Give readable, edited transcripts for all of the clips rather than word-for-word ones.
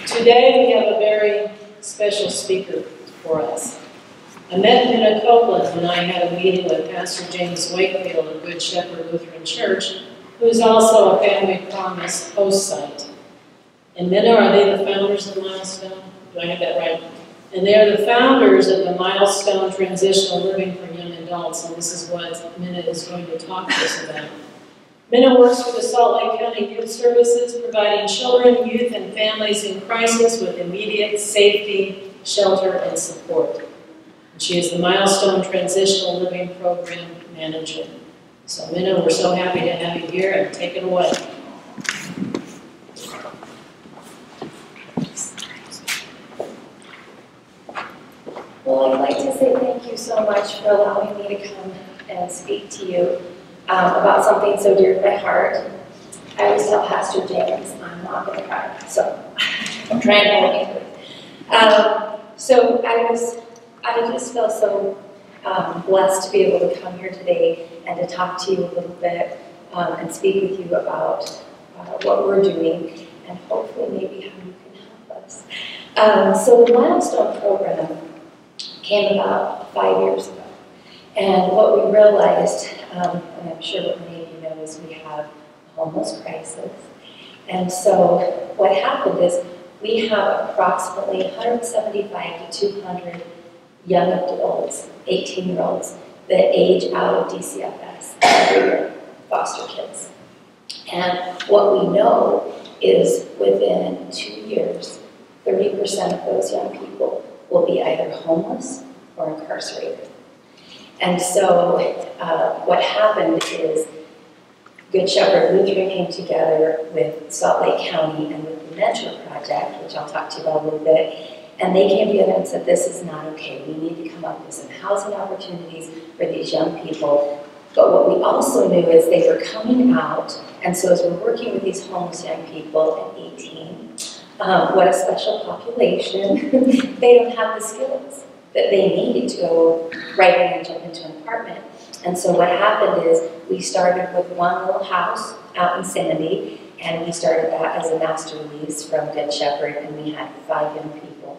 Today we have a very special speaker for us. I met Minna Copeland when I had a meeting with Pastor James Wakefield of Good Shepherd Lutheran Church, who is also a Family Promise host site. And Minna, are they the founders of Milestone? Do I have that right? And they are the founders of the Milestone Transitional Living for Young Adults, and this is what Minna is going to talk to us about. Minna works for the Salt Lake County Youth Services, providing children, youth, and families in crisis with immediate safety, shelter, and support. And she is the Milestone Transitional Living Program Manager. So Minna, we're so happy to have you here, and take it away. Well, I'd like to say thank you so much for allowing me to come and speak to you about something so dear to my heart. I always tell Pastor James I'm not going to cry, so I'm trying to hold me. So I just feel so blessed to be able to come here today and to talk to you a little bit and speak with you about what we're doing and hopefully maybe how you can help us. So the Milestone program came about 5 years ago. And what we realized, and I'm sure what many of you know, is we have a homeless crisis. And so what happened is we have approximately 175 to 200 young adults, 18-year-olds, that age out of DCFS every year, foster kids. And what we know is within 2 years, 30% of those young people will be either homeless or incarcerated. And so what happened is Good Shepherd Lutheran came together with Salt Lake County and with the Mentor Project, which I'll talk to you about a little bit, and they came together and said, this is not okay. We need to come up with some housing opportunities for these young people. But what we also knew is they were coming out, and so as we're working with these homeless young people at 18, what a special population, they don't have the skills that they needed to go right in and jump into an apartment. And so what happened is we started with one little house out in Sandy, and we started that as a master lease from Good Shepherd, and we had 5 young people.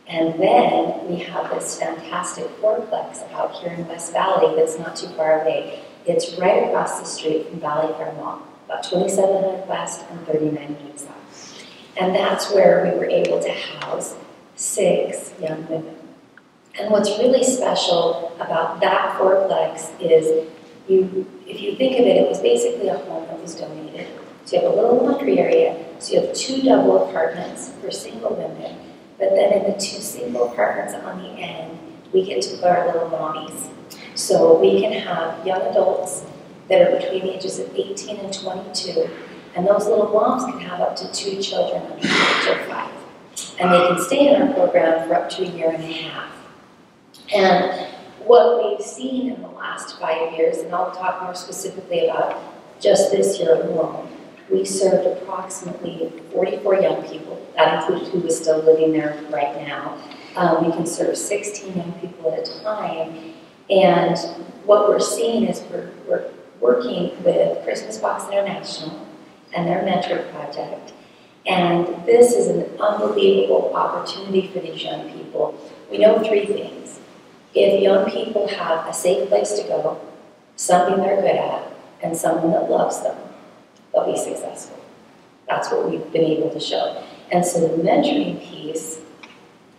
And then we have this fantastic fourplex out here in West Valley that's not too far away. It's right across the street from Valley Fair Mall, about 2700 West and 3900 South. And that's where we were able to house 6 young women. And what's really special about that fourplex is, if you think of it, it was basically a home that was donated. So you have a little laundry area, so you have 2 double apartments for single women, but then in the 2 single apartments on the end, we get to put our little mommies. So we can have young adults that are between the ages of 18 and 22, and those little moms can have up to 2 children under the age of 5. And they can stay in our program for up to 1.5 years. And what we've seen in the last 5 years, and I'll talk more specifically about just this year alone, we served approximately 44 young people. That includes who is still living there right now. We can serve 16 young people at a time. And what we're seeing is we're working with Christmas Box International and their Mentor Project. And this is an unbelievable opportunity for these young people. We know 3 things. If young people have a safe place to go, something they're good at, and someone that loves them, they'll be successful. That's what we've been able to show. And so the mentoring piece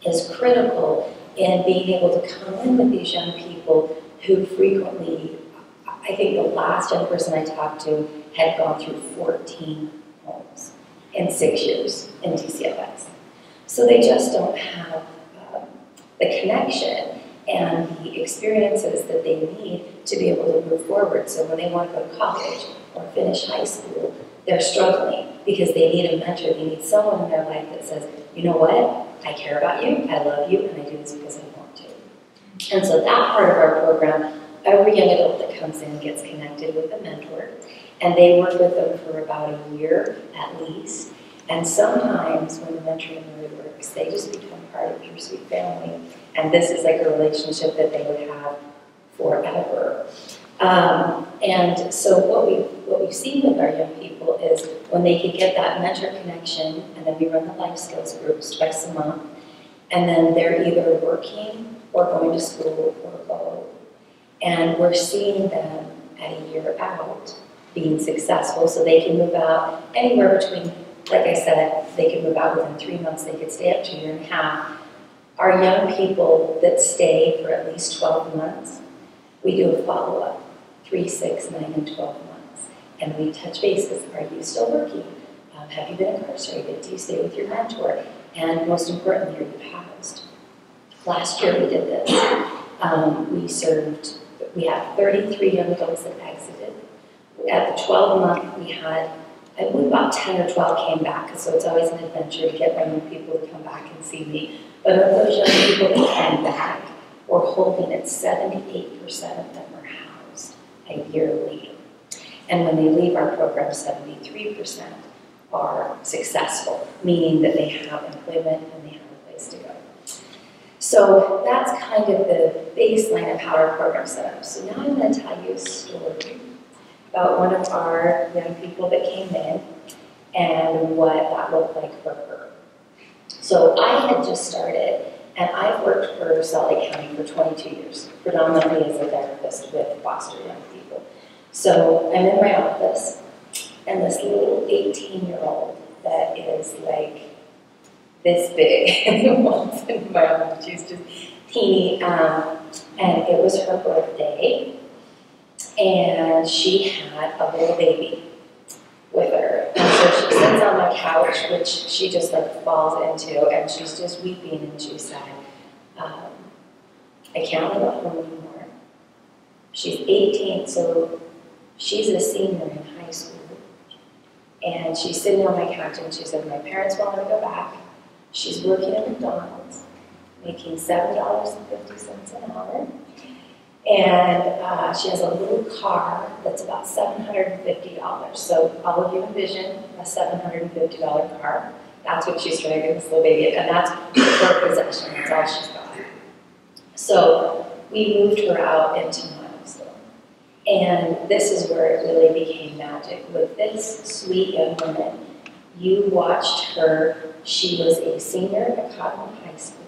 is critical in being able to come in with these young people who frequently, I think the last young person I talked to had gone through 14 homes in 6 years in DCFS. So they just don't have the connection and the experiences that they need to be able to move forward. So when they want to go to college or finish high school, they're struggling because they need a mentor. They need someone in their life that says, you know what, I care about you, I love you, and I do this because I want to. And so that part of our program, every young adult that comes in gets connected with a mentor, and they work with them for about a year at least. And sometimes when the mentoring really works, they just become part of your sweet family. And this is like a relationship that they would have forever. And so what we've seen with our young people is when they can get that mentor connection, and then we run the life skills groups twice a month, and then they're either working or going to school or both. And we're seeing them at a year out being successful, so they can move out anywhere between, like I said, they can move out within 3 months, they could stay up to a year and a half. Our young people that stay for at least 12 months, we do a follow-up, 3, 6, 9, and 12 months. And we touch bases. Are you still working? Have you been incarcerated? Do you stay with your mentor? And most importantly, are you housed? Last year we did this. We had 33 young adults that exited. At the 12-month, we had, I believe about 10 or 12 came back, so it's always an adventure to get young people to come back and see me. But of those young people that came back, we're holding at 78% of them are housed a year later. And when they leave our program, 73% are successful, meaning that they have employment and they have a place to go. So that's kind of the baseline of how our program set up. So now I'm going to tell you a story about one of our young people that came in and what that looked like for her. So I had just started, and I've worked for Salt Lake County for 22 years, predominantly as a therapist with foster young people. So I'm in my office, and this little 18-year-old that is like this big walks into my office. She's just teeny, and it was her birthday, and she had a little baby with her. And so she sits on my couch, which she just like falls into, and she's just weeping, and she said, I can't live at home anymore. She's 18, so she's a senior in high school. And she's sitting on my couch, and she said, my parents want her to go back. She's working at McDonald's, making $7.50 an hour. And she has a little car that's about $750. So all of you envision a $750 car. That's what she's driving this little baby, and that's her possession. That's all she's got. So we moved her out into Milestone. And this is where it really became magic. With this sweet young woman, you watched her. She was a senior at Cottonwood High School.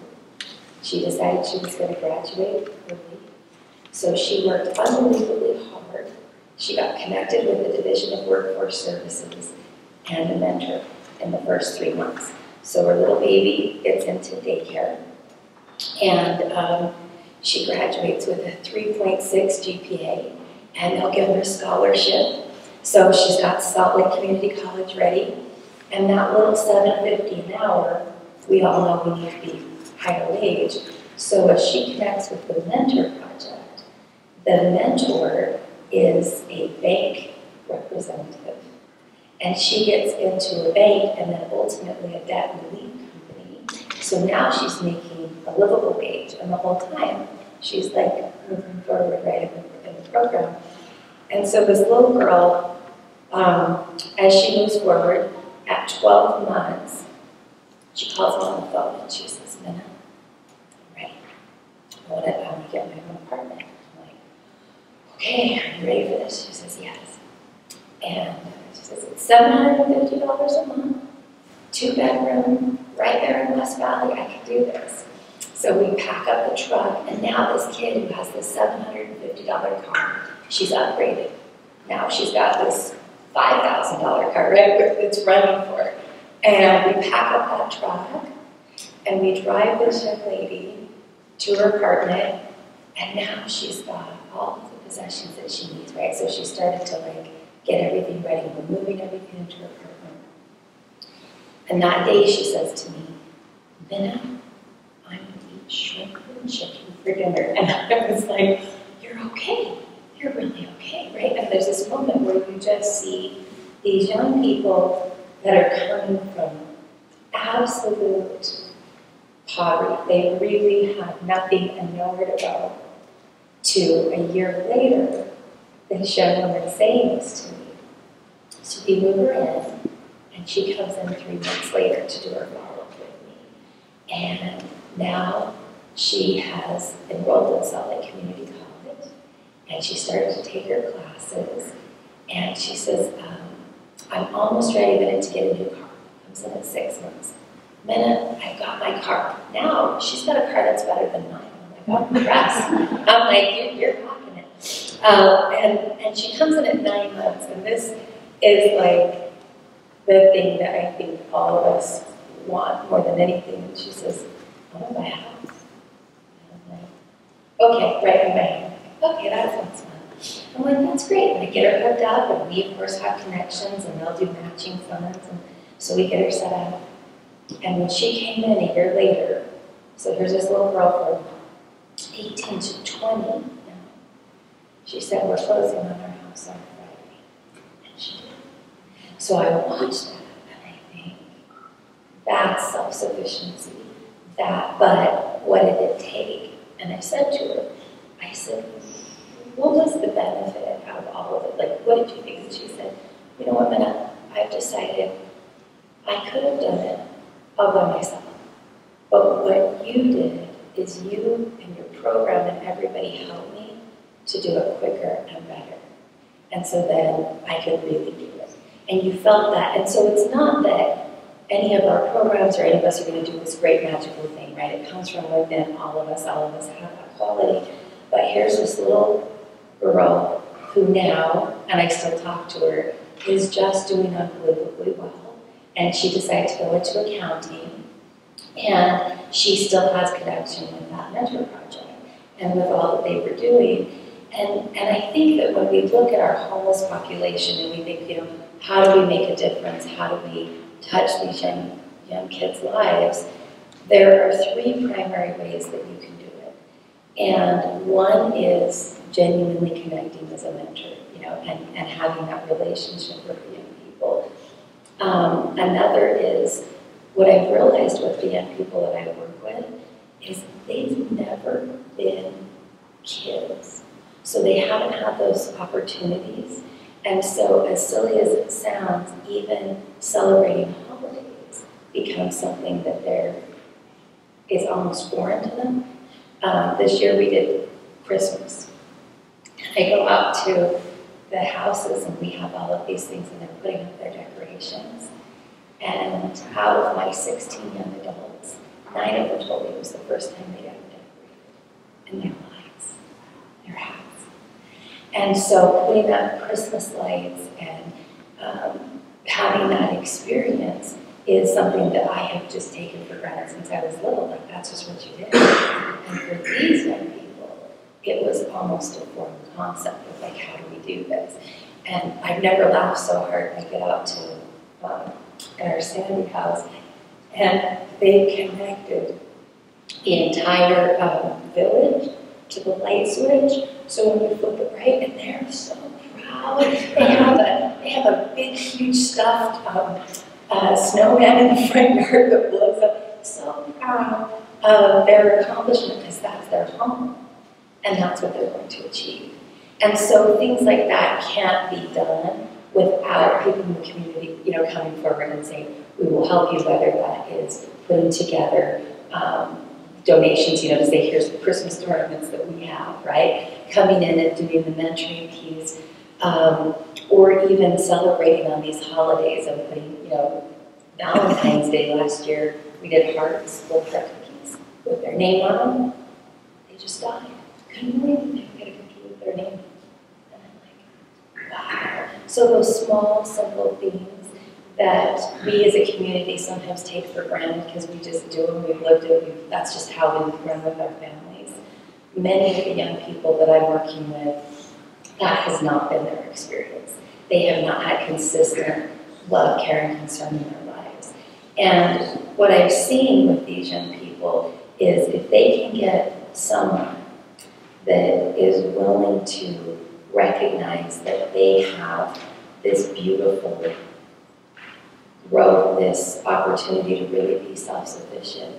She decided she was going to graduate early. So she worked unbelievably hard. She got connected with the Division of Workforce Services and a mentor in the first 3 months. So her little baby gets into daycare, and she graduates with a 3.6 GPA, and they'll give her a scholarship. So she's got Salt Lake Community College ready, and that little $7.50 an hour, we all know we need to be higher wage. So as she connects with the mentor project, the mentor is a bank representative, and she gets into a bank and then ultimately a debt relief company. So now she's making a livable wage, and the whole time she's like moving forward right in the program. And so this little girl, as she moves forward, at 12 months, she calls me on the phone and she says, Minna, I'm ready. I want to get my own apartment. I'm like, okay, are you ready for this? She says, yes. And she says, it's $750 a month, 2-bedroom, right there in West Valley. I can do this. So we pack up the truck, and now this kid who has this $750 car, she's upgraded. Now she's got this $5,000 car, right, that's running for her. And we pack up that truck, and we drive this young lady to her apartment, and now she's got all of the possessions that she needs, right? So she started to like get everything ready. We're moving everything into her apartment. And that day she says to me, Minna, I'm going to eat shrimp and chicken for dinner. And I was like, you're okay. You're really okay, right? And there's this moment where you just see these young people that are coming from absolute poverty. They really have nothing and nowhere to go. To a year later, this young woman saying this to me. So we move her in, and she comes in 3 months later to do her follow-up with me. And now she has enrolled in Salt Lake Community College, And she started to take her classes. And she says, I'm almost ready, Minute, to get a new car. Comes in at 6 months. Minute, I've got my car. Now, she's got a car that's better than mine. I'm impressed. I'm like, you're rocking it. And she comes in at 9 months, and this is like the thing that I think all of us want more than anything. And she says, I want my house. And I'm like, okay, right in my hand. Okay, that sounds fun. I'm like, that's great. And I get her hooked up, and we, of course, have connections, and they'll do matching funds, and so we get her set up. And when she came in a year later, so here's this little girl from 18 to 20 now, she said, we're closing on our house on Friday. And she did. So I watched that, and I think, that's self-sufficiency. But what did it take? And I said to her, I said, what was the benefit out of all of it? Like, what did you think? And she said, you know what, Minna, I've decided I could have done it all by myself. But what you did is you and your program and everybody helped me to do it quicker and better. And so then I could really do it. And you felt that. And so it's not that any of our programs or any of us are going to do this great magical thing, right? It comes from within all of us have that quality. But here's this little girl who now, and I still talk to her, is just doing unbelievably well. And she decided to go into accounting, and she still has connection with that mentor project and with all that they were doing. And I think that when we look at our homeless population and we think, you know, how do we make a difference? How do we touch these young kids' lives? There are 3 primary ways that you can do it. And one is genuinely connecting as a mentor, you know, and having that relationship with the young people. Another is what I've realized with the young people that I work with is they've never been kids. So they haven't had those opportunities. And so as silly as it sounds, even celebrating holidays becomes something that is almost foreign to them. This year we did Christmas. I go out to the houses and we have all of these things and they're putting up their decorations. And out of my 16 young adults, 9 of them told me it was the first time they'd ever decorated in their lives, their house. And so putting up Christmas lights and having that experience is something that I have just taken for granted since I was little. Like, that's just what you did. And for these young people, it was almost a foreign concept of like, how do we do this? And I've never laughed so hard. I get out to in our Sandy house, and they connected the entire village to the light switch. So when you flip it right, and they're so proud. They have a big, huge stuffed snowman in the front yard that blows up. So proud of their accomplishment because that's their home, and that's what they're going to achieve. And so things like that can't be done without people in the community, you know, coming forward and saying, we will help you, whether that is putting together donations, you know, to say, here's the Christmas tournaments that we have, right? Coming in and doing the mentoring piece, or even celebrating on these holidays and putting, you know, Valentine's Day last year, we did hearts, little heart cookies with their name on them. They just died. Couldn't believe they could get a cookie with their name. And I'm like, wow. So those small, simple things that we as a community sometimes take for granted because we just do them, we've lived it, that's just how we run with our families. Many of the young people that I'm working with, that has not been their experience. They have not had consistent love, care, and concern in their lives. And what I've seen with these young people is if they can get someone that is willing to recognize that they have this beautiful growth, this opportunity to really be self-sufficient,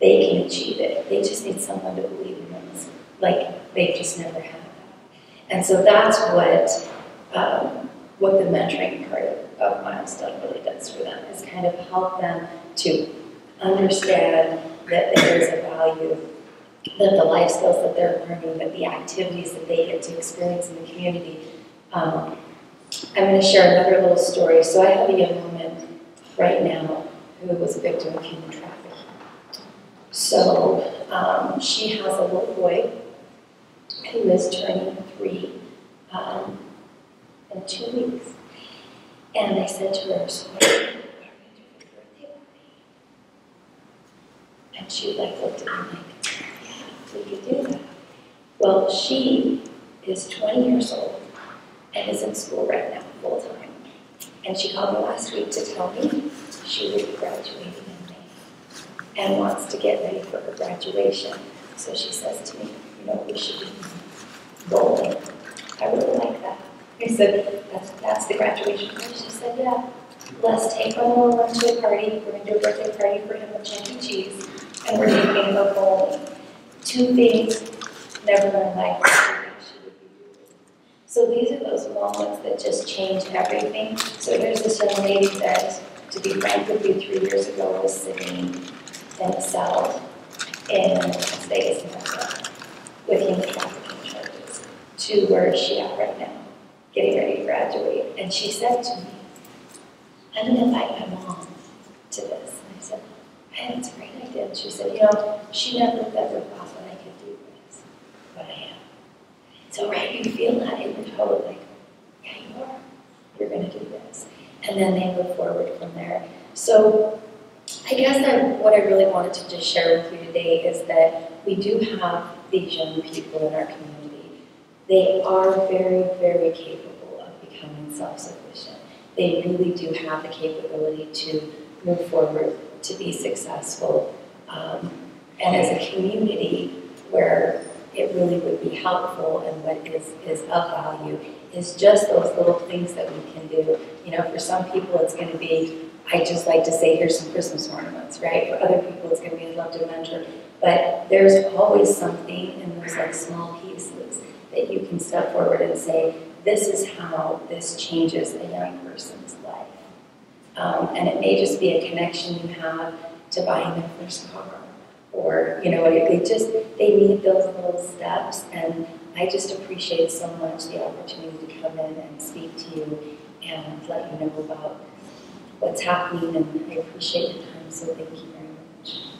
they can achieve it. They just need someone to believe in them, like they've just never had that. And so that's what the mentoring part of Milestone really does for them, is kind of help them to understand that there is a value that the life skills that they're learning, that the activities that they get to experience in the community. I'm going to share another little story. So I have a young woman right now who was a victim of human trafficking. So she has a little boy who is turning 3 in 2 weeks. And I said to her, so what are you going to do for your birthday party? And she looked at me like, yeah, we could do that. Well, she is 20 years old and is in school right now, full time. And she called me last week to tell me she will be graduating in May and wants to get ready for her graduation. So she says to me, we should be bowling. I really like that. I said, that's the graduation party. She said, yeah. Let's take my little one to a party. We're going to do a birthday party for him with Chuck E. Cheese. And we're taking him to bowling. 2 things never in my life. So these are those moments that just change everything. So there's this young lady that, to be frank with you, 3 years ago was sitting in a cell in Las Vegas, Nevada, with human trafficking charges, to where is she at right now, getting ready to graduate. And she said to me, I'm going to invite my mom to this. And I said, hey, that's a great idea. And she said, she never ever thought that I could do this, but I am. So right, you feel that in your toe, like, yeah, you are. You're going to do this. And then they move forward from there. So I guess what I really wanted to just share with you today is that we do have these young people in our community. They are very, very capable of becoming self-sufficient. They really do have the capability to move forward, to be successful. And as a community where it really would be helpful and what is of value is just those little things that we can do. For some people it's going to be, I just like to say, here's some Christmas ornaments, right? For other people it's going to be, I'd love to mentor. But there's always something in those small pieces that you can step forward and say, this is how this changes a young person's life. And it may just be a connection you have to buying their first car. Or, they need those little steps, and I just appreciate so much the opportunity to come in and speak to you and let you know about what's happening, and I appreciate your time, so thank you very much.